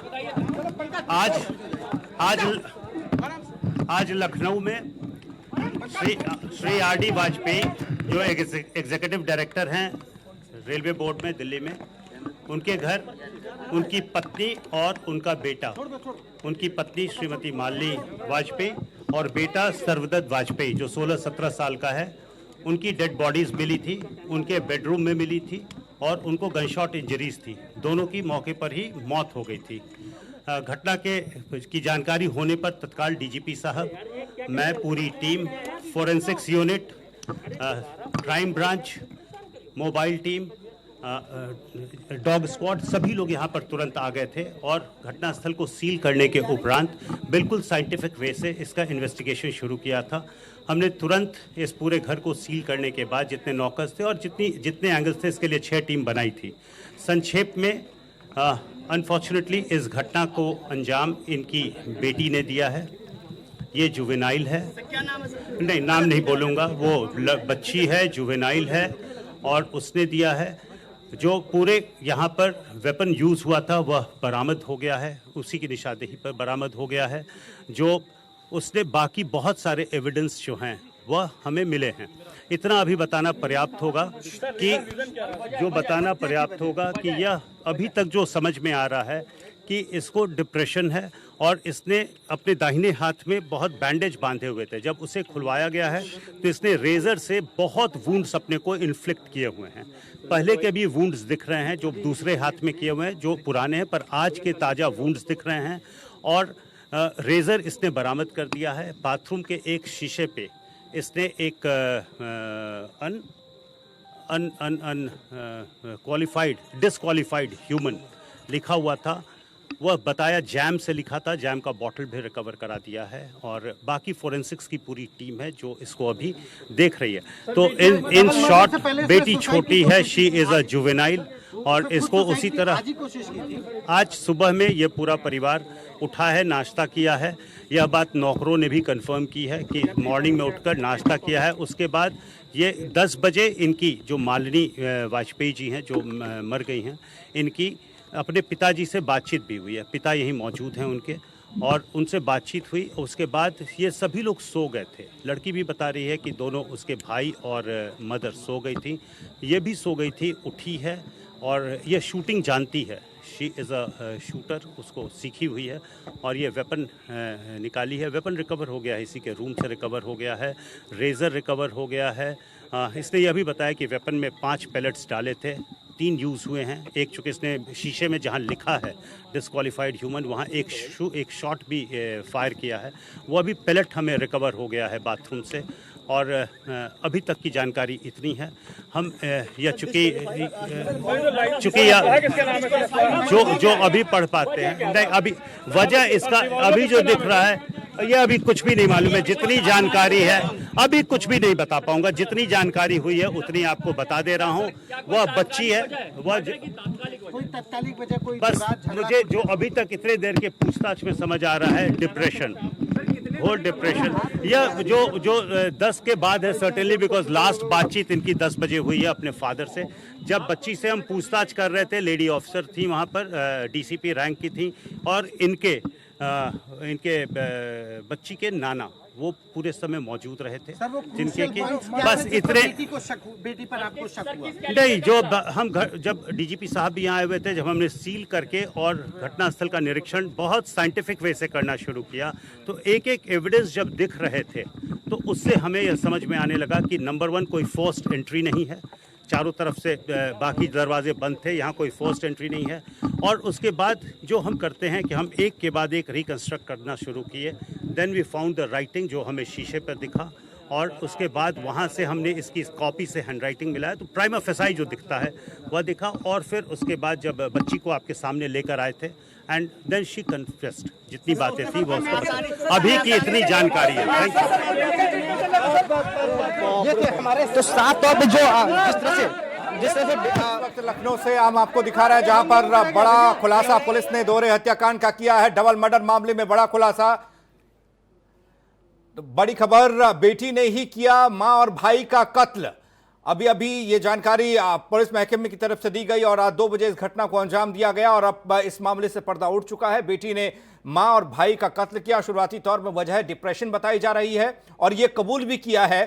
आज आज आज लखनऊ में श्री आर.डी. वाजपेयी जो एग्जीक्यूटिव डायरेक्टर हैं रेलवे बोर्ड में दिल्ली में, उनके घर उनकी पत्नी और उनका बेटा, उनकी पत्नी श्रीमती मालनी वाजपेयी और बेटा सर्वदत्त वाजपेयी जो 16-17 साल का है, उनकी डेड बॉडीज मिली थी, उनके बेडरूम में मिली थी और उनको गनशॉट इंजरीज थी। दोनों की मौके पर ही मौत हो गई थी। घटना की जानकारी होने पर तत्काल डीजीपी साहब, मैं, पूरी team, forensics unit, crime branch, mobile team, dog squad, सभी लोग यहाँ पर तुरंत आ गए थे और घटनास्थल को सील करने के उपरांत बिल्कुल साइंटिफिक वे से इसका इन्वेस्टिगेशन शुरू किया था। हमने तुरंत इस पूरे घर को सील करने के बाद जितने नॉकर्स थे और जितने एंगल्स थे, इसके लिए 6 टीम बनाई थी। संक्षेप में अनफॉर्चुनेटली इस घटना को अंजाम इनकी बेटी ने दिया है। ये जुवेनाइल है, नहीं नाम नहीं बोलूँगा, वो बच्ची है, जुवेनाइल है और उसने दिया है। जो पूरे यहाँ पर वेपन यूज़ हुआ था वह बरामद हो गया है, उसी की निशानदेही पर बरामद हो गया है। जो उसने बाकी बहुत सारे एविडेंस जो हैं वह हमें मिले हैं। इतना अभी बताना पर्याप्त होगा कि यह अभी तक जो समझ में आ रहा है कि इसको डिप्रेशन है और इसने अपने दाहिने हाथ में बहुत बैंडेज बांधे हुए थे। जब उसे खुलवाया गया है तो इसने रेजर से बहुत वुंड्स अपने को इन्फ्लिक्ट किए हुए हैं। पहले के भी वुंड्स दिख रहे हैं जो दूसरे हाथ में किए हुए हैं, जो पुराने हैं, पर आज के ताज़ा वुंड्स दिख रहे हैं। और रेजर इसने बरामद कर दिया है। बाथरूम के एक शीशे पे इसने एक डिसक्वालीफाइड ह्यूमन लिखा हुआ था। वह बताया जैम से लिखा था, जैम का बॉटल भी रिकवर करा दिया है और बाकी फोरेंसिक्स की पूरी टीम है जो इसको अभी देख रही है। तो इन शॉर्ट बेटी छोटी है, शी इज़ अ जुवेनाइल और इसको उसी तरह आज सुबह में ये पूरा परिवार उठा है, नाश्ता किया है। यह बात नौकरों ने भी कंफर्म की है कि मॉर्निंग में उठकर नाश्ता किया है। उसके बाद ये 10 बजे इनकी जो मालिनी वाजपेयी जी हैं जो मर गई हैं, इनकी अपने पिताजी से बातचीत भी हुई है। पिता यहीं मौजूद हैं उनके और उनसे बातचीत हुई। उसके बाद ये सभी लोग सो गए थे। लड़की भी बता रही है कि दोनों उसके भाई और मदर सो गई थी, ये भी सो गई थी, उठी है और ये शूटिंग जानती है। शी इज़ अ शूटर, उसको सीखी हुई है और ये वेपन निकाली है। वेपन रिकवर हो गया है, इसी के रूम से रिकवर हो गया है। रेज़र रिकवर हो गया है। इसने यह भी बताया कि वेपन में 5 पैलेट्स डाले थे, 3 यूज़ हुए हैं। एक चूँकि इसने शीशे में जहाँ लिखा है डिसक्वालीफाइड ह्यूमन, वहाँ एक शॉट भी फायर किया है। वो अभी पैलेट हमें रिकवर हो गया है बाथरूम से। और अभी तक की जानकारी इतनी है। हम यह चूँकि जो अभी पढ़ पाते हैं, नहीं अभी वजह इसका अभी जो दिख रहा है यह अभी कुछ भी नहीं मालूम है। जितनी जानकारी है अभी कुछ भी नहीं बता पाऊंगा। जितनी जानकारी हुई है उतनी आपको बता दे रहा हूँ। वह बच्ची है, वह कोई तात्कालिक वजह, कोई बस मुझे जो अभी तक इतने देर के पूछताछ में समझ आ रहा है, डिप्रेशन, घोर डिप्रेशन। यह जो 10 के बाद है सर्टेनली, बिकॉज लास्ट बातचीत इनकी 10 बजे हुई है अपने फादर से। जब बच्ची से हम पूछताछ कर रहे थे, लेडी ऑफिसर थी वहाँ पर, डीसीपी रैंक की थी और इनके बच्ची के नाना वो पूरे समय मौजूद रहे थे, जिनके कि बस इतने बेटी पर आपको शक हुआ? नहीं, जो हम जब डीजीपी साहब भी यहाँ आए हुए थे, जब हमने सील करके और घटनास्थल का निरीक्षण बहुत साइंटिफिक वे से करना शुरू किया, तो एक एक एविडेंस जब दिख रहे थे तो उससे हमें यह समझ में आने लगा कि नंबर 1 कोई फोर्स्ड एंट्री नहीं है। चारों तरफ से बाकी दरवाजे बंद थे, यहाँ कोई फोर्स्ड एंट्री नहीं है। और उसके बाद जो हम करते हैं कि हम एक के बाद एक रिकंस्ट्रक्ट करना शुरू किए। Then we found the writing जो हमें शीशे पर दिखा और उसके बाद वहाँ से हमने इसकी कॉपी से हैंडराइटिंग मिला है, तो प्राइमा फेसाई जो दिखता है वह दिखा। और फिर उसके बाद जब बच्ची को आपके सामने लेकर आए थे एंड देन शी कन्फेस्ड, जितनी बातें थी वो उसको अभी की इतनी जानकारी है। Thank you. तो 7 और जिस तरह से लखनऊ से हम आपको दिखा रहे हैं जहां पर बड़ा खुलासा पुलिस ने दोहरे हत्याकांड का किया है। डबल मर्डर मामले में बड़ा खुलासा। बड़ी खबर, बेटी ने ही किया मां और भाई का कत्ल। अभी अभी ये जानकारी पुलिस महकमे की तरफ से दी गई और रात 2 बजे इस घटना को अंजाम दिया गया और अब इस मामले से पर्दा उठ चुका है। बेटी ने मां और भाई का कत्ल किया। शुरुआती तौर में वजह डिप्रेशन बताई जा रही है और ये कबूल भी किया है